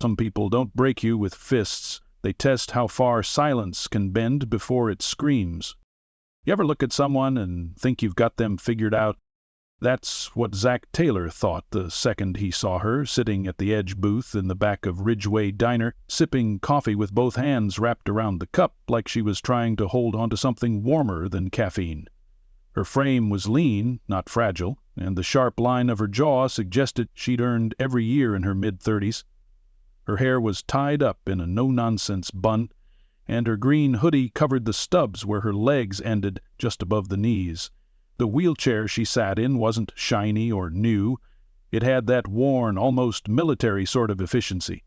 Some people don't break you with fists. They test how far silence can bend before it screams. You ever look at someone and think you've got them figured out? That's what Zach Taylor thought the second he saw her sitting at the edge booth in the back of Ridgeway Diner, sipping coffee with both hands wrapped around the cup like she was trying to hold onto something warmer than caffeine. Her frame was lean, not fragile, and the sharp line of her jaw suggested she'd earned every year in her mid-30s. Her hair was tied up in a no-nonsense bun, and her green hoodie covered the stubs where her legs ended just above the knees. The wheelchair she sat in wasn't shiny or new. It had that worn, almost military sort of efficiency.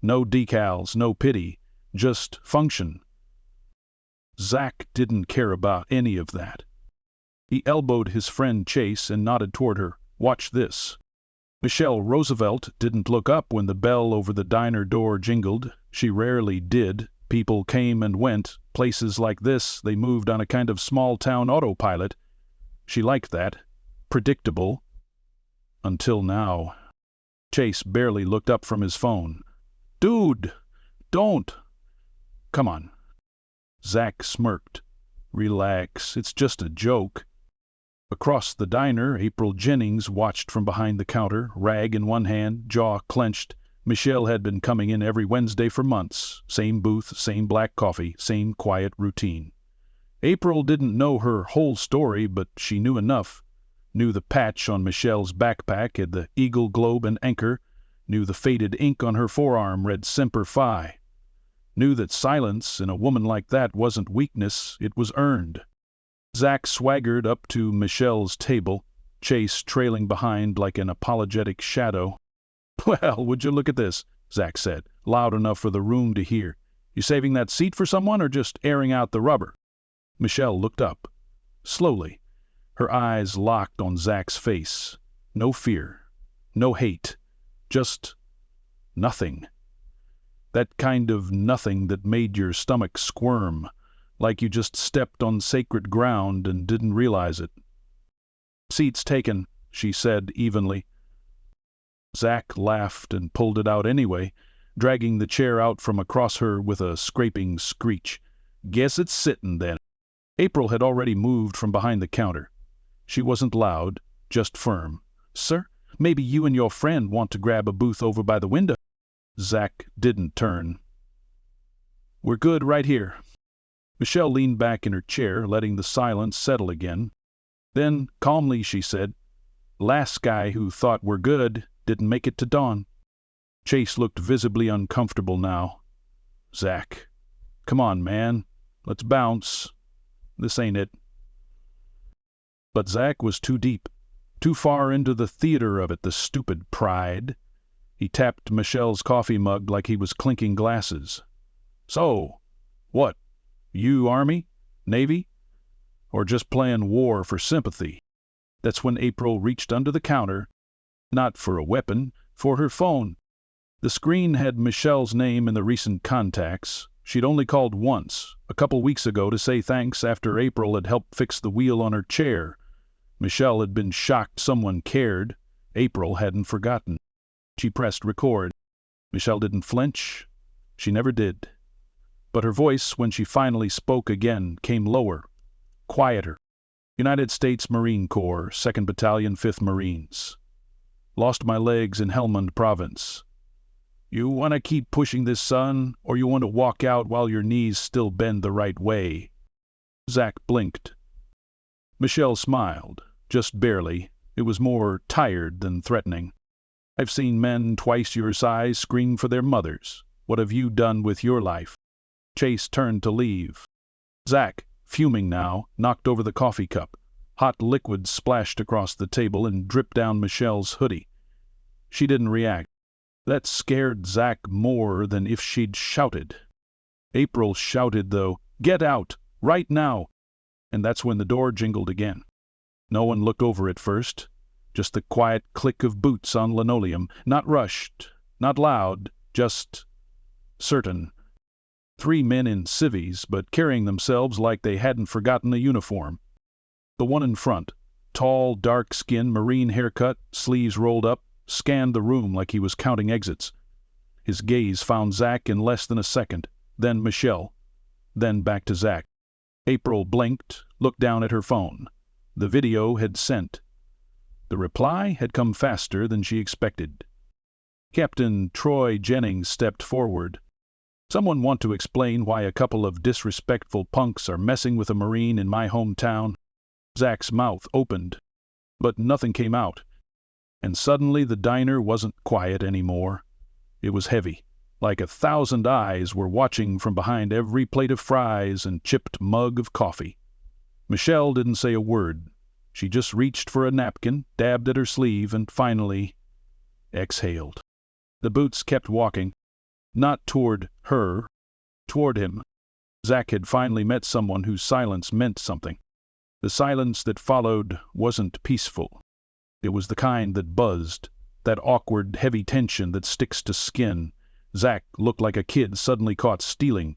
No decals, no pity, just function. Zach didn't care about any of that. He elbowed his friend Chase and nodded toward her. "Watch this." Michelle Roosevelt didn't look up when the bell over the diner door jingled. She rarely did. People came and went. Places like this, they moved on a kind of small-town autopilot. She liked that. Predictable. Until now. Chase barely looked up from his phone. "Dude, don't." "Come on." Zach smirked. "Relax, it's just a joke." Across the diner, April Jennings watched from behind the counter, rag in one hand, jaw clenched. Michelle had been coming in every Wednesday for months. Same booth, same black coffee, same quiet routine. April didn't know her whole story, but she knew enough. Knew the patch on Michelle's backpack had the eagle globe and anchor. Knew the faded ink on her forearm read Semper Fi. Knew that silence in a woman like that wasn't weakness, it was earned. Zach swaggered up to Michelle's table, Chase trailing behind like an apologetic shadow. "Well, would you look at this," Zach said, loud enough for the room to hear. "You saving that seat for someone or just airing out the rubber?" Michelle looked up. Slowly, her eyes locked on Zach's face. No fear, no hate, just nothing. That kind of nothing that made your stomach squirm, like you just stepped on sacred ground and didn't realize it. "Seats taken," she said evenly. Zach laughed and pulled it out anyway, dragging the chair out from across her with a scraping screech. "Guess it's sitting then." April had already moved from behind the counter. She wasn't loud, just firm. "Sir, maybe you and your friend want to grab a booth over by the window." Zach didn't turn. "We're good right here." Michelle leaned back in her chair, letting the silence settle again. Then, calmly, she said, "Last guy who thought we're good didn't make it to dawn." Chase looked visibly uncomfortable now. "Zach, come on, man. Let's bounce. This ain't it." But Zach was too deep, too far into the theater of it, the stupid pride. He tapped Michelle's coffee mug like he was clinking glasses. "So, what? You Army? Navy? Or just playing war for sympathy?" That's when April reached under the counter, not for a weapon, for her phone. The screen had Michelle's name in the recent contacts. She'd only called once, a couple weeks ago, to say thanks after April had helped fix the wheel on her chair. Michelle had been shocked someone cared. April hadn't forgotten. She pressed record. Michelle didn't flinch. She never did. But her voice, when she finally spoke again, came lower, quieter. "United States Marine Corps, 2nd Battalion, 5th Marines. Lost my legs in Helmand Province. You want to keep pushing this, son, or you want to walk out while your knees still bend the right way?" Zach blinked. Michelle smiled, just barely. It was more tired than threatening. "I've seen men twice your size scream for their mothers. What have you done with your life?" Chase turned to leave. Zach, fuming now, knocked over the coffee cup. Hot liquid splashed across the table and dripped down Michelle's hoodie. She didn't react. That scared Zach more than if she'd shouted. April shouted, though, "Get out! Right now!" And that's when the door jingled again. No one looked over at first. Just the quiet click of boots on linoleum. Not rushed, not loud, just certain. 3 men in civvies, but carrying themselves like they hadn't forgotten a uniform. The one in front, tall, dark-skinned, marine haircut, sleeves rolled up, scanned the room like he was counting exits. His gaze found Zach in less than a second, then Michelle, then back to Zach. April blinked, looked down at her phone. The video had sent. The reply had come faster than she expected. Captain Troy Jennings stepped forward. "Someone want to explain why a couple of disrespectful punks are messing with a Marine in my hometown?" Zach's mouth opened, but nothing came out. And suddenly the diner wasn't quiet anymore. It was heavy, like 1,000 eyes were watching from behind every plate of fries and chipped mug of coffee. Michelle didn't say a word. She just reached for a napkin, dabbed at her sleeve, and finally exhaled. The boots kept walking, not toward her, toward him. Zach had finally met someone whose silence meant something. The silence that followed wasn't peaceful. It was the kind that buzzed, that awkward, heavy tension that sticks to skin. Zach looked like a kid suddenly caught stealing.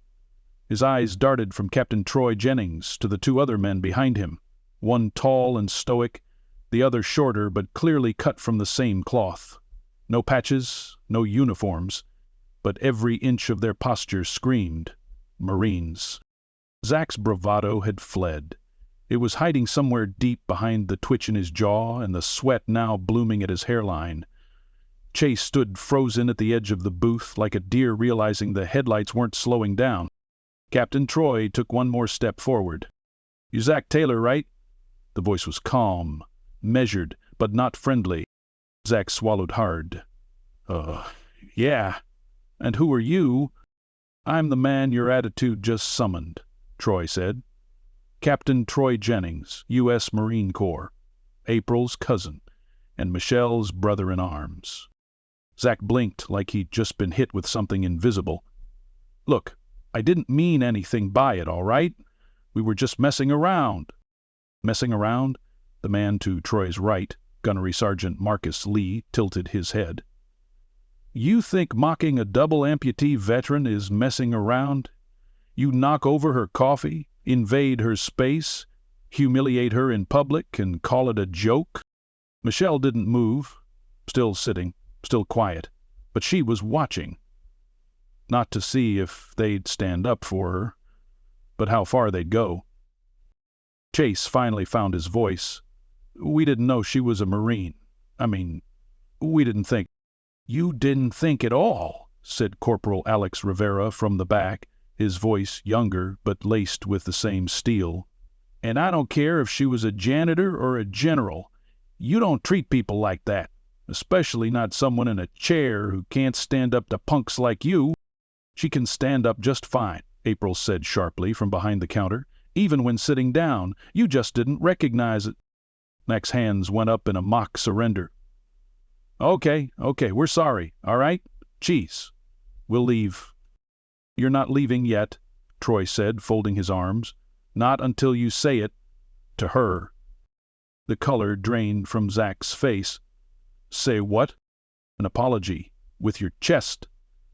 His eyes darted from Captain Troy Jennings to the two other men behind him, one tall and stoic, the other shorter but clearly cut from the same cloth. No patches, no uniforms, but every inch of their posture screamed Marines. Zach's bravado had fled. It was hiding somewhere deep behind the twitch in his jaw and the sweat now blooming at his hairline. Chase stood frozen at the edge of the booth like a deer realizing the headlights weren't slowing down. Captain Troy took one more step forward. "You Zach Taylor, right?" The voice was calm, measured, but not friendly. Zach swallowed hard. Yeah. And who are you?" "I'm the man your attitude just summoned," Troy said. "Captain Troy Jennings, U.S. Marine Corps, April's cousin, and Michelle's brother-in-arms." Zach blinked like he'd just been hit with something invisible. "Look, I didn't mean anything by it, all right? We were just messing around." "Messing around?" The man to Troy's right, Gunnery Sergeant Marcus Lee, tilted his head. "You think mocking a double amputee veteran is messing around? You knock over her coffee, invade her space, humiliate her in public, and call it a joke?" Michelle didn't move, still sitting, still quiet, but she was watching. Not to see if they'd stand up for her, but how far they'd go. Chase finally found his voice. "We didn't know she was a Marine. We didn't think." "You didn't think at all," said Corporal Alex Rivera from the back, his voice younger but laced with the same steel. "And I don't care if she was a janitor or a general. You don't treat people like that, especially not someone in a chair who can't stand up to punks like you." "She can stand up just fine," April said sharply from behind the counter. "Even when sitting down, you just didn't recognize it." Mac's hands went up in a mock surrender. Okay, we're sorry, all right? Cheese. We'll leave." "You're not leaving yet," Troy said, folding his arms. "Not until you say it to her." The color drained from Zach's face. "Say what?" "An apology. With your chest.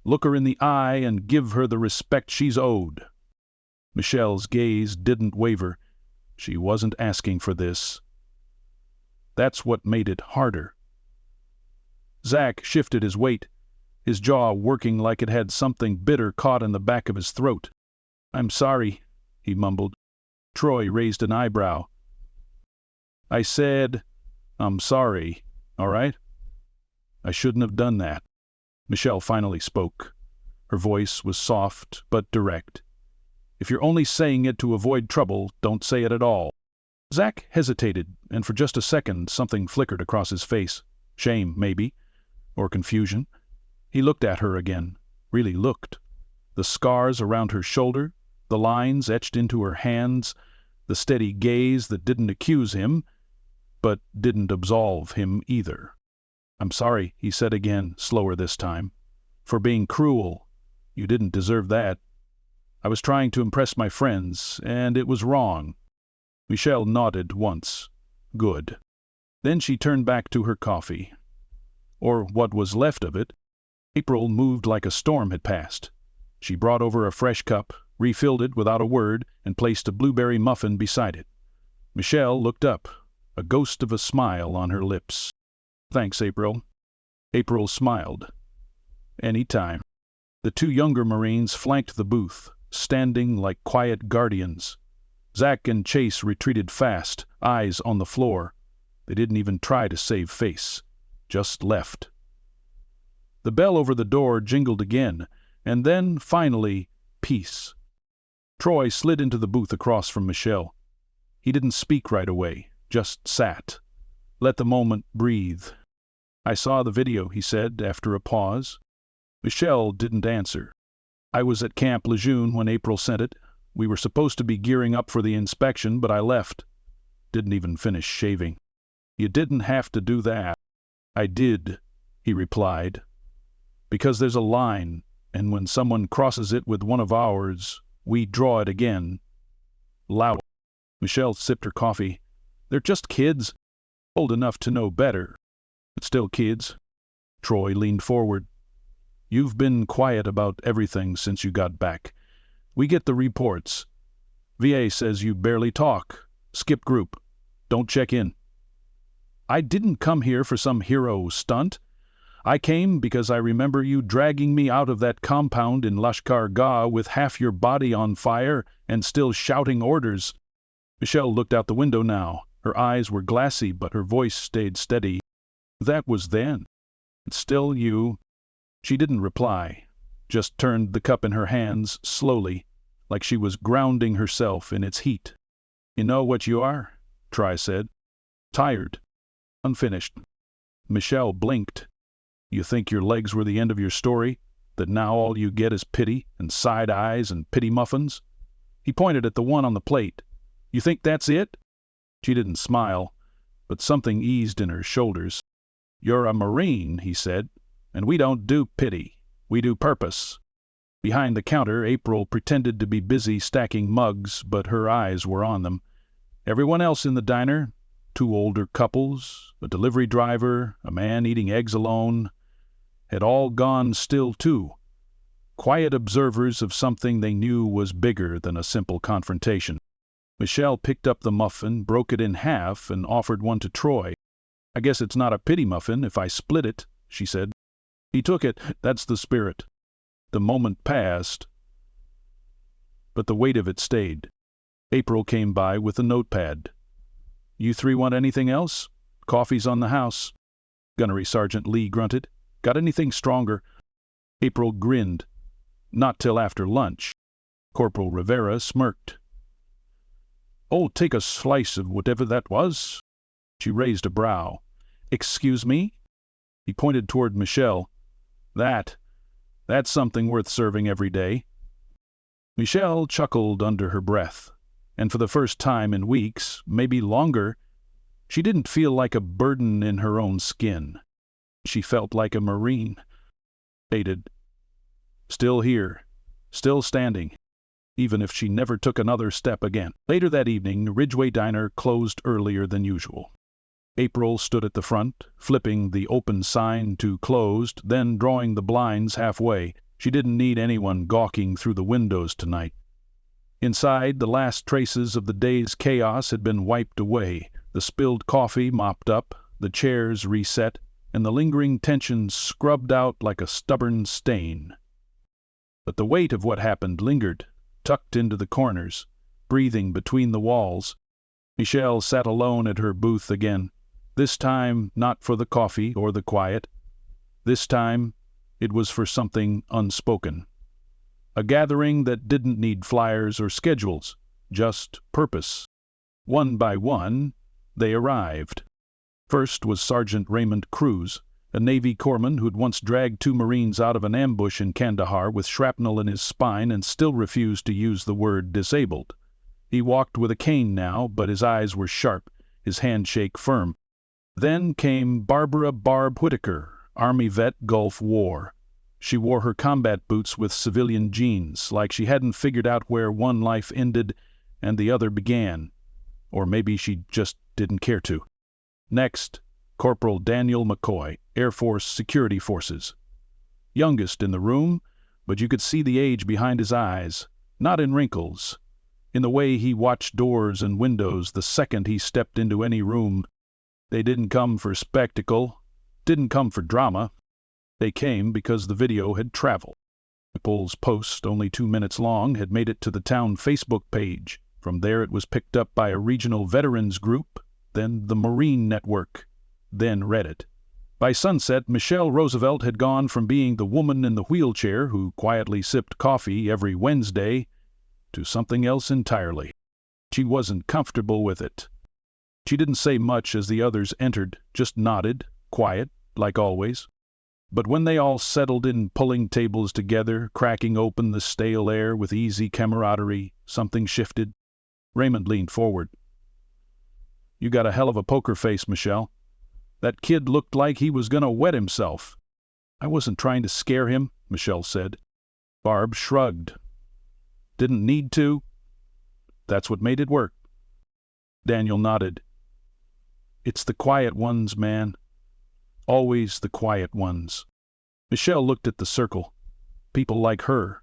Look her in the eye and give her the respect she's owed." Michelle's gaze didn't waver. She wasn't asking for this. That's what made it harder. Zach shifted his weight, his jaw working like it had something bitter caught in the back of his throat. "I'm sorry," he mumbled. Troy raised an eyebrow. "I said, I'm sorry, all right? I shouldn't have done that." Michelle finally spoke. Her voice was soft but direct. "If you're only saying it to avoid trouble, don't say it at all." Zach hesitated, and for just a second something flickered across his face. Shame, maybe, or confusion. He looked at her again, really looked. The scars around her shoulder, the lines etched into her hands, the steady gaze that didn't accuse him, but didn't absolve him either. "I'm sorry," he said again, slower this time, "for being cruel. You didn't deserve that. I was trying to impress my friends, and it was wrong." Michelle nodded once. Good. Then she turned back to her coffee. Or what was left of it. April moved like a storm had passed. She brought over a fresh cup, refilled it without a word, and placed a blueberry muffin beside it. Michelle looked up, a ghost of a smile on her lips. "Thanks, April." April smiled. Any time. The two younger Marines flanked the booth, standing like quiet guardians. Zack and Chase retreated fast, eyes on the floor. They didn't even try to save face. Just left. The bell over the door jingled again, and then, finally, peace. Troy slid into the booth across from Michelle. He didn't speak right away, just sat. Let the moment breathe. "I saw the video," he said, after a pause. Michelle didn't answer. "I was at Camp Lejeune when April sent it. We were supposed to be gearing up for the inspection, but I left. Didn't even finish shaving." "You didn't have to do that." "I did," he replied. "Because there's a line, and when someone crosses it with one of ours, we draw it again." Loud. Michelle sipped her coffee. "They're just kids, old enough to know better, but still kids." Troy leaned forward. "You've been quiet about everything since you got back. We get the reports. VA says you barely talk. Skip group. Don't check in." "I didn't come here for some hero stunt. I came because I remember you dragging me out of that compound in Lashkar Gah with half your body on fire and still shouting orders." Michelle looked out the window now. Her eyes were glassy, but her voice stayed steady. "That was then. It's still you." She didn't reply, just turned the cup in her hands slowly, like she was grounding herself in its heat. "You know what you are?" Troy said. "Tired. Unfinished." Michelle blinked. "You think your legs were the end of your story? That now all you get is pity and side eyes and pity muffins?" He pointed at the one on the plate. "You think that's it?" She didn't smile, but something eased in her shoulders. "You're a Marine," he said, "and we don't do pity. We do purpose." Behind the counter, April pretended to be busy stacking mugs, but her eyes were on them. Everyone else in the diner, two older couples, a delivery driver, a man eating eggs alone, had all gone still too, quiet observers of something they knew was bigger than a simple confrontation. Michelle picked up the muffin, broke it in half, and offered one to Troy. "I guess it's not a pity muffin if I split it," she said. He took it. "That's the spirit." The moment passed, but the weight of it stayed. April came by with a notepad. "You three want anything else? Coffee's on the house." Gunnery Sergeant Lee grunted. "Got anything stronger?" April grinned. "Not till after lunch." Corporal Rivera smirked. "Oh, take a slice of whatever that was." She raised a brow. "Excuse me?" He pointed toward Michelle. That's something worth serving every day." Michelle chuckled under her breath, and for the first time in weeks, maybe longer, she didn't feel like a burden in her own skin. She felt like a Marine. Hated. Still here. Still standing. Even if she never took another step again. Later that evening, Ridgeway Diner closed earlier than usual. April stood at the front, flipping the open sign to closed, then drawing the blinds halfway. She didn't need anyone gawking through the windows tonight. Inside, the last traces of the day's chaos had been wiped away, the spilled coffee mopped up, the chairs reset, and the lingering tension scrubbed out like a stubborn stain. But the weight of what happened lingered, tucked into the corners, breathing between the walls. Michelle sat alone at her booth again. This time, not for the coffee or the quiet. This time, it was for something unspoken. A gathering that didn't need flyers or schedules, just purpose. One by one, they arrived. First was Sergeant Raymond Cruz, a Navy corpsman who'd once dragged two Marines out of an ambush in Kandahar with shrapnel in his spine and still refused to use the word disabled. He walked with a cane now, but his eyes were sharp, his handshake firm. Then came Barbara "Barb" Whitaker, Army vet, Gulf War. She wore her combat boots with civilian jeans, like she hadn't figured out where one life ended and the other began. Or maybe she just didn't care to. Next, Corporal Daniel McCoy, Air Force Security Forces. Youngest in the room, but you could see the age behind his eyes, not in wrinkles, in the way he watched doors and windows the second he stepped into any room. They didn't come for spectacle, didn't come for drama. They came because the video had traveled. Nipple's post, only 2 minutes long, had made it to the town Facebook page. From there it was picked up by a regional veterans group, then the Marine Network, then Reddit. By sunset, Michelle Roosevelt had gone from being the woman in the wheelchair who quietly sipped coffee every Wednesday to something else entirely. She wasn't comfortable with it. She didn't say much as the others entered, just nodded, quiet, like always. But when they all settled in, pulling tables together, cracking open the stale air with easy camaraderie, something shifted. Raymond leaned forward. "You got a hell of a poker face, Michelle. That kid looked like he was going to wet himself." "I wasn't trying to scare him," Michelle said. Barb shrugged. "Didn't need to. That's what made it work." Daniel nodded. "It's the quiet ones, man. Always the quiet ones." Michelle looked at the circle. People like her.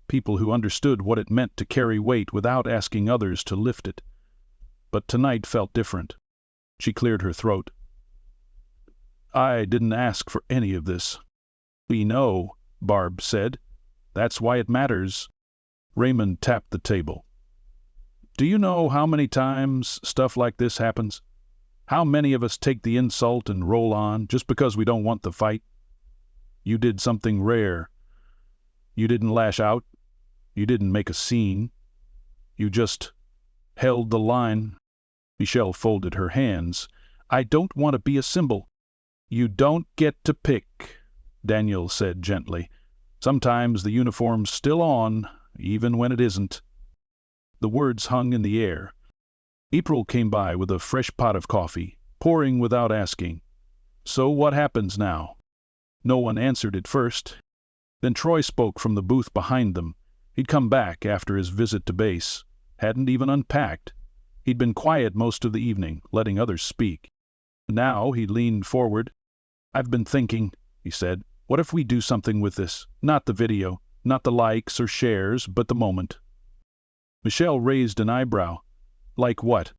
People who understood what it meant to carry weight without asking others to lift it. But tonight felt different. She cleared her throat. "I didn't ask for any of this." "We know," Barb said. "That's why it matters." Raymond tapped the table. "Do you know how many times stuff like this happens? How many of us take the insult and roll on just because we don't want the fight? You did something rare. You didn't lash out. You didn't make a scene. You just held the line." Michelle folded her hands. "I don't want to be a symbol." "You don't get to pick," Daniel said gently. "Sometimes the uniform's still on, even when it isn't." The words hung in the air. April came by with a fresh pot of coffee, pouring without asking. "So what happens now?" No one answered at first. Then Troy spoke from the booth behind them. He'd come back after his visit to base. Hadn't even unpacked. He'd been quiet most of the evening, letting others speak. Now he leaned forward. "I've been thinking," he said. "What if we do something with this? Not the video, not the likes or shares, but the moment." Michelle raised an eyebrow. "Like what?"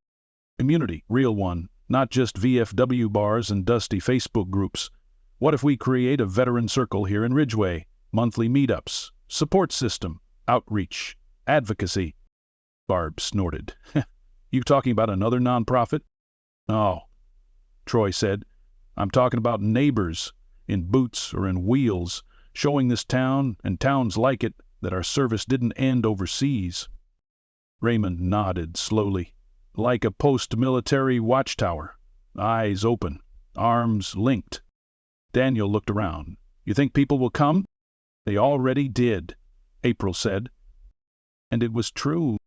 "Community, real one, not just VFW bars and dusty Facebook groups. What if we create a veteran circle here in Ridgeway? Monthly meetups, support system, outreach, advocacy." Barb snorted. "You talking about another nonprofit?" "No," Troy said. "I'm talking about neighbors, in boots or in wheels, showing this town and towns like it that our service didn't end overseas." Raymond nodded slowly, like a post-military watchtower, eyes open, arms linked. Daniel looked around. "You think people will come?" "They already did," April said. And it was true.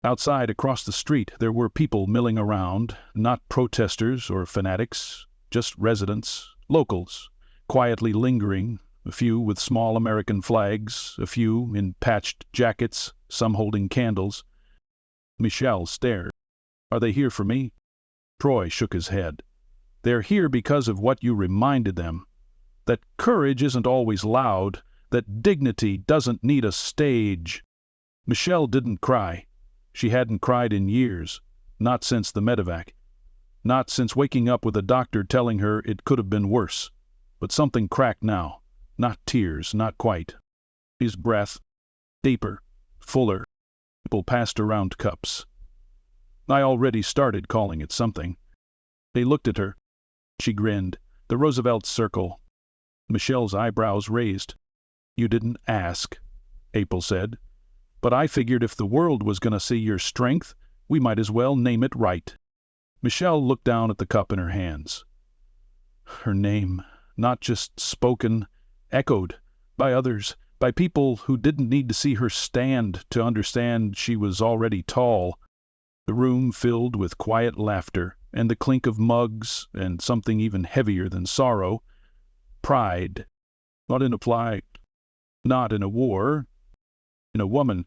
Outside, across the street, there were people milling around, not protesters or fanatics, just residents, locals, quietly lingering, a few with small American flags, a few in patched jackets, some holding candles. Michelle stared. "Are they here for me?" Troy shook his head. "They're here because of what you reminded them. That courage isn't always loud, that dignity doesn't need a stage." Michelle didn't cry. She hadn't cried in years, not since the medevac. Not since waking up with a doctor telling her it could have been worse. But something cracked now. Not tears, not quite. His breath, deeper, fuller. People passed around cups. I already started calling it something. They looked at her. She grinned. The Roosevelt circle. Michelle's eyebrows raised. "You didn't ask," April said. "But I figured if the world was going to see your strength, we might as well name it right." Michelle looked down at the cup in her hands. Her name, not just spoken, echoed by others, by people who didn't need to see her stand to understand she was already tall. The room filled with quiet laughter and the clink of mugs and something even heavier than sorrow, pride. Not in a flight, not in a war, in a woman,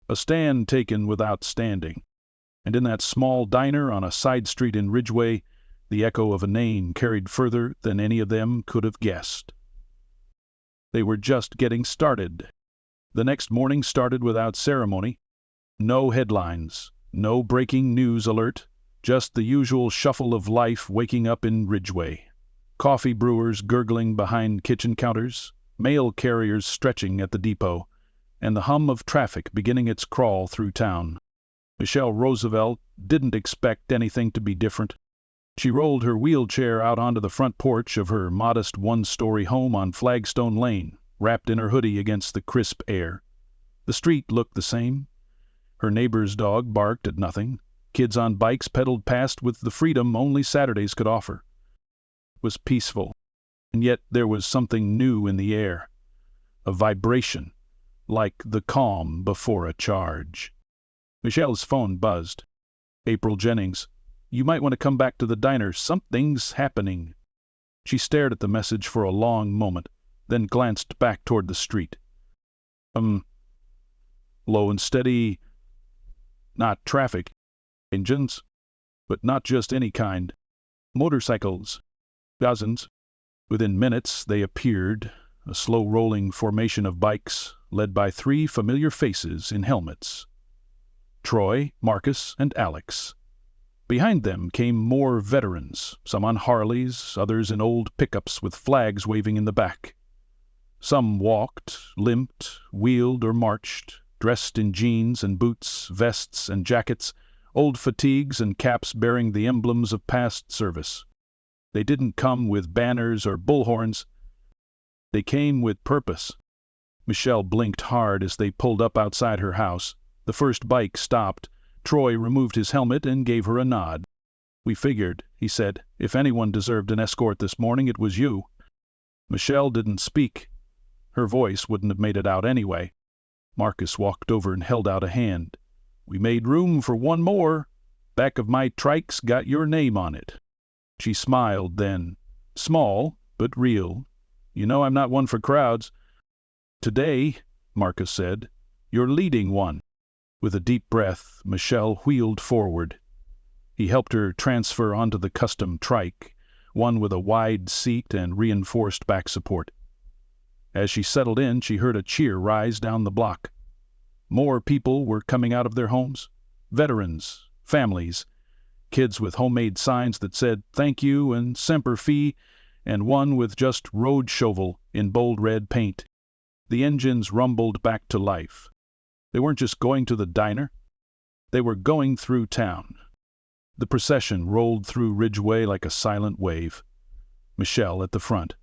a stand taken without standing. And in that small diner on a side street in Ridgeway, the echo of a name carried further than any of them could have guessed. They were just getting started. The next morning started without ceremony. No headlines, no breaking news alert, just the usual shuffle of life waking up in Ridgeway. Coffee brewers gurgling behind kitchen counters, mail carriers stretching at the depot, and the hum of traffic beginning its crawl through town. Michelle Roosevelt didn't expect anything to be different. She rolled her wheelchair out onto the front porch of her modest one-story home on Flagstone Lane, wrapped in her hoodie against the crisp air. The street looked the same. Her neighbor's dog barked at nothing. Kids on bikes pedaled past with the freedom only Saturdays could offer. It was peaceful, and yet there was something new in the air. A vibration, like the calm before a charge. Michelle's phone buzzed. April Jennings. You might want to come back to the diner. Something's happening. She stared at the message for a long moment, then glanced back toward the street. Low and steady, not traffic. Engines, but not just any kind. Motorcycles. Dozens. Within minutes they appeared, a slow-rolling formation of bikes, led by 3 familiar faces in helmets. Troy, Marcus, and Alex. Behind them came more veterans, some on Harleys, others in old pickups with flags waving in the back. Some walked, limped, wheeled, or marched, dressed in jeans and boots, vests and jackets, old fatigues and caps bearing the emblems of past service. They didn't come with banners or bullhorns. They came with purpose. Michelle blinked hard as they pulled up outside her house. The first bike stopped. Troy removed his helmet and gave her a nod. "We figured," he said, "if anyone deserved an escort this morning, it was you." Michelle didn't speak. Her voice wouldn't have made it out anyway. Marcus walked over and held out a hand. "We made room for one more. Back of my trike's got your name on it." She smiled then. Small, but real. "You know I'm not one for crowds." "Today," Marcus said, "you're leading one." With a deep breath, Michelle wheeled forward. He helped her transfer onto the custom trike, one with a wide seat and reinforced back support. As she settled in, she heard a cheer rise down the block. More people were coming out of their homes. Veterans, families, kids with homemade signs that said "Thank you" and "Semper Fi," and one with just "Road Shovel" in bold red paint. The engines rumbled back to life. They weren't just going to the diner. They were going through town. The procession rolled through Ridgeway like a silent wave. Michelle at the front.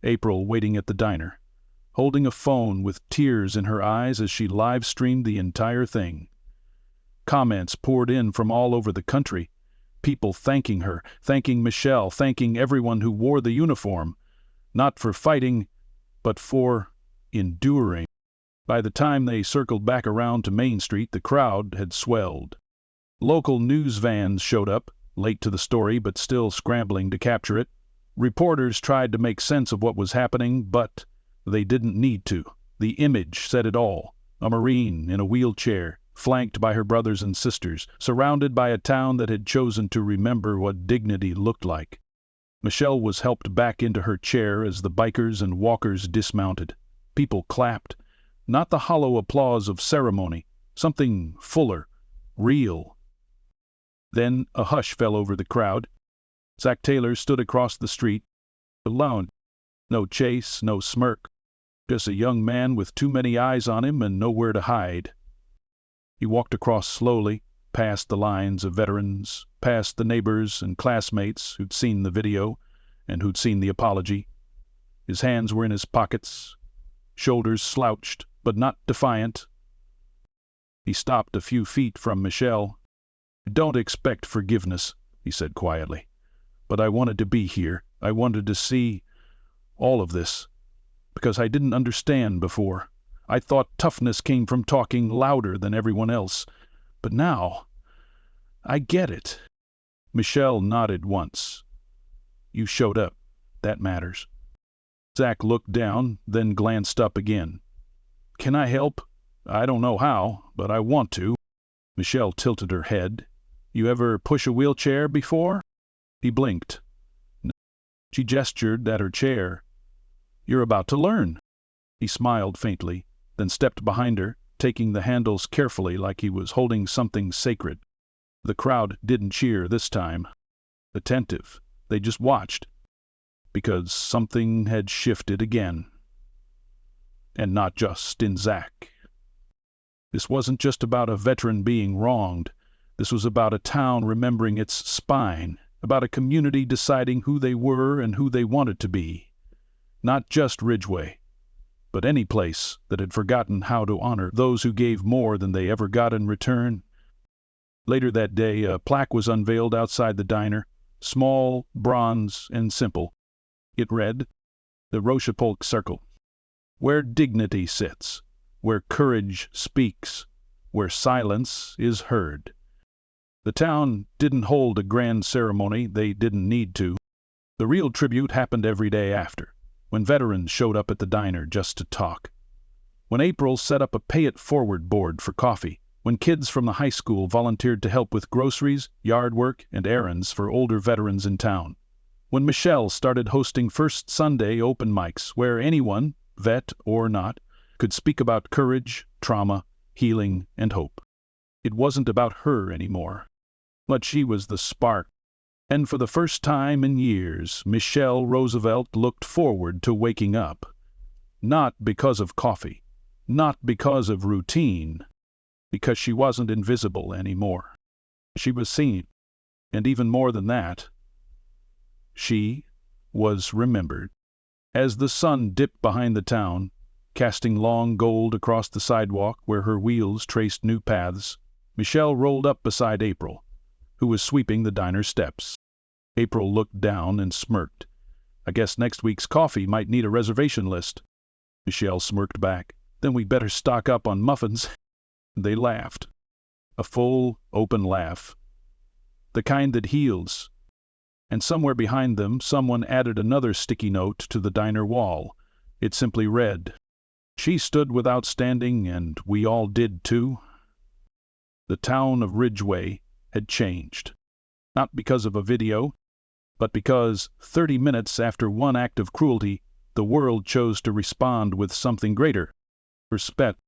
April waiting at the diner, holding a phone with tears in her eyes as she live-streamed the entire thing. Comments poured in from all over the country. People thanking her, thanking Michelle, thanking everyone who wore the uniform. Not for fighting, but for enduring. By the time they circled back around to Main Street, the crowd had swelled. Local news vans showed up, late to the story but still scrambling to capture it. Reporters tried to make sense of what was happening, but they didn't need to. The image said it all. A Marine in a wheelchair, flanked by her brothers and sisters, surrounded by a town that had chosen to remember what dignity looked like. Michelle was helped back into her chair as the bikers and walkers dismounted. People clapped. Not the hollow applause of ceremony, something fuller, real. Then a hush fell over the crowd. Zach Taylor stood across the street, alone. No chase, no smirk. Just a young man with too many eyes on him and nowhere to hide. He walked across slowly, past the lines of veterans, past the neighbors and classmates who'd seen the video and who'd seen the apology. His hands were in his pockets, shoulders slouched, but not defiant. He stopped a few feet from Michelle. "Don't expect forgiveness," he said quietly. "But I wanted to be here. I wanted to see all of this, because I didn't understand before. I thought toughness came from talking louder than everyone else. But now, I get it." Michelle nodded once. "You showed up. That matters." Zach looked down, then glanced up again. "Can I help? I don't know how, but I want to." Michelle tilted her head. "You ever push a wheelchair before?" He blinked. No. She gestured at her chair. "You're about to learn." He smiled faintly, then stepped behind her, taking the handles carefully like he was holding something sacred. The crowd didn't cheer this time. Attentive, they just watched. because something had shifted again. And not just in Zach. This wasn't just about a veteran being wronged. This was about a town remembering its spine, about a community deciding who they were and who they wanted to be. Not just Ridgeway, but any place that had forgotten how to honor those who gave more than they ever got in return. Later that day, a plaque was unveiled outside the diner, small, bronze, and simple. It read, "The Roosevelt Circle, where dignity sits, where courage speaks, where silence is heard." The town didn't hold a grand ceremony. They didn't need to. The real tribute happened every day after, when veterans showed up at the diner just to talk. When April set up a pay-it-forward board for coffee, when kids from the high school volunteered to help with groceries, yard work, and errands for older veterans in town. When Michelle started hosting First Sunday open mics where anyone, vet or not, could speak about courage, trauma, healing, and hope. It wasn't about her anymore, but she was the spark. And for the first time in years, Michelle Roosevelt looked forward to waking up. Not because of coffee, not because of routine, because she wasn't invisible anymore. She was seen, and even more than that, she was remembered. As the sun dipped behind the town, casting long gold across the sidewalk where her wheels traced new paths, Michelle rolled up beside April, who was sweeping the diner steps. April looked down and smirked. "I guess next week's coffee might need a reservation list." Michelle smirked back. "Then we better stock up on muffins." They laughed. A full, open laugh. The kind that heals. And somewhere behind them, someone added another sticky note to the diner wall. It simply read, "She stood without standing, and we all did too." The town of Ridgeway had changed. Not because of a video, but because 30 minutes after one act of cruelty, the world chose to respond with something greater. Respect.